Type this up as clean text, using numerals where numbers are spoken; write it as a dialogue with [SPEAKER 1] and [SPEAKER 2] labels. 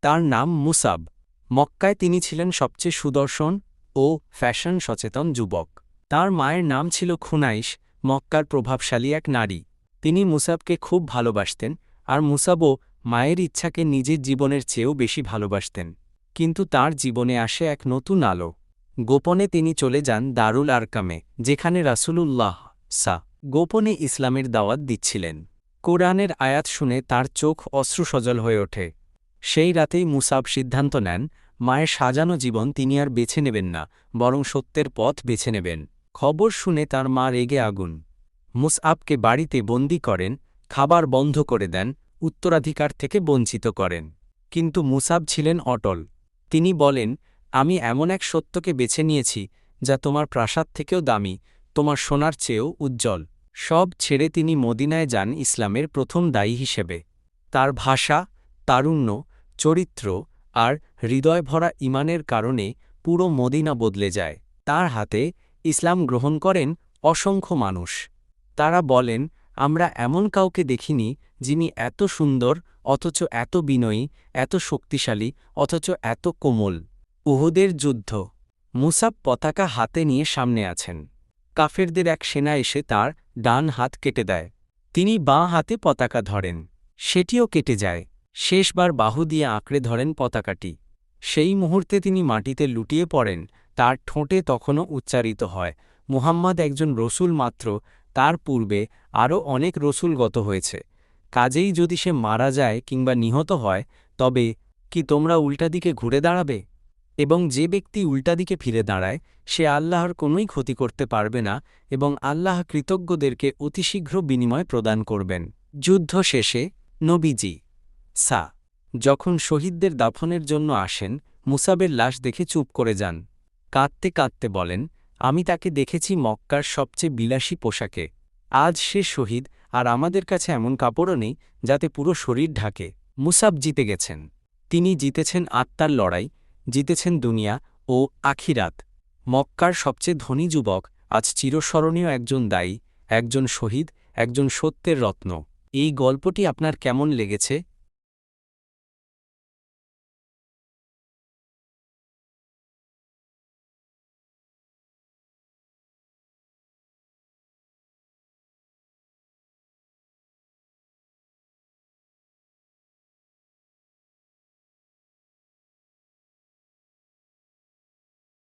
[SPEAKER 1] তার নাম মুসাব। মক্কায় তিনি ছিলেন সবচেয়ে সুদর্শন ও ফ্যাশন সচেতন যুবক। তার মায়ের নাম ছিল খুনাইশ, মক্কার প্রভাবশালী এক নারী। তিনি মুসাবকে খুব ভালোবাসতেন, আর মুসাবও মায়ের ইচ্ছাকে নিজের জীবনের চেয়েও বেশি ভালোবাসতেন। কিন্তু তার জীবনে আসে এক নতুন আলো। গোপনে তিনি চলে যান দারুল আরকামে, যেখানে রাসূলুল্লাহ গোপনে ইসলামের দাওয়াত দিচ্ছিলেন। কোরআনের আয়াত শুনে তার চোখ অশ্রুসজল হয়ে ওঠে। সেই রাতেই মুসাব সিদ্ধান্ত নেন, মায়ের সাজানো জীবন তিনি আর বেছে নেবেন না, বরং সত্যের পথ বেছে নেবেন। খবর শুনে তার মা রেগে আগুন। মুসআবকে বাড়িতে বন্দী করেন, খাবার বন্ধ করে দেন, উত্তরাধিকার থেকে বঞ্চিত করেন। কিন্তু মুসাব ছিলেন অটল। তিনি বলেন, আমি এমন এক সত্যকে বেছে নিয়েছি যা তোমার প্রাসাদ থেকেও দামি, তোমার সোনার চেয়েও উজ্জ্বল। সব ছেড়ে তিনি মদিনায় যান ইসলামের প্রথম দায়ী হিসেবে। তার ভাষা, তারুণ্য, চরিত্র আর হৃদয়ভরা ঈমানের কারণে পুরো মদিনা বদলে যায়। তার হাতে ইসলাম গ্রহণ করেন অসংখ্য মানুষ। তারা বলেন, আমরা এমন কাউকে দেখিনি যিনি এত সুন্দর অথচ এত বিনয়ী, এত শক্তিশালী অথচ এত কোমল। উহুদের যুদ্ধ। মুসাব পতাকা হাতে নিয়ে সামনে আছেন। কাফেরদের এক সেনা এসে তার ডান হাত কেটে দেয়। তিনি বাঁ হাতে পতাকা ধরেন, সেটিও কেটে যায়। শেষবার বাহু দিয়ে আঁকড়ে ধরেন পতাকাটি। সেই মুহূর্তে তিনি মাটিতে লুটিয়ে পড়েন। তার ঠোঁটে তখনও উচ্চারিত হয়, মুহাম্মদ একজন রসুল মাত্র, তার পূর্বে আরও অনেক রসুল গত হয়েছে। কাজেই যদি সে মারা যায় কিংবা নিহত হয়, তবে কি তোমরা উল্টা দিকে ঘুরে দাঁড়াবে? এবং যে ব্যক্তি উল্টা দিকে ফিরে দাঁড়ায়, সে আল্লাহর কোনোই ক্ষতি করতে পারবে না, এবং আল্লাহ কৃতজ্ঞদেরকে অতিশীঘ্র বিনিময় প্রদান করবেন। যুদ্ধ শেষে নবীজি যখন শহীদদের দাফনের জন্য আসেন, মুসাবের লাশ দেখে চুপ করে যান। কাঁদতে কাঁদতে বলেন, আমি তাকে দেখেছি মক্কার সবচেয়ে বিলাসী পোশাকে। আজ সে শহীদ, আর আমাদের কাছে এমন কাপড়ও নেই যাতে পুরো শরীর ঢাকে। মুসাব জিতে গেছেন। তিনি জিতেছেন আত্মার লড়াই, জিতেছেন দুনিয়া ও আখিরাত। মক্কার সবচেয়ে ধনী যুবক আজ চিরস্মরণীয় একজন দায়ী, একজন শহীদ, একজন সত্যের রত্ন। এই গল্পটি আপনার কেমন লেগেছে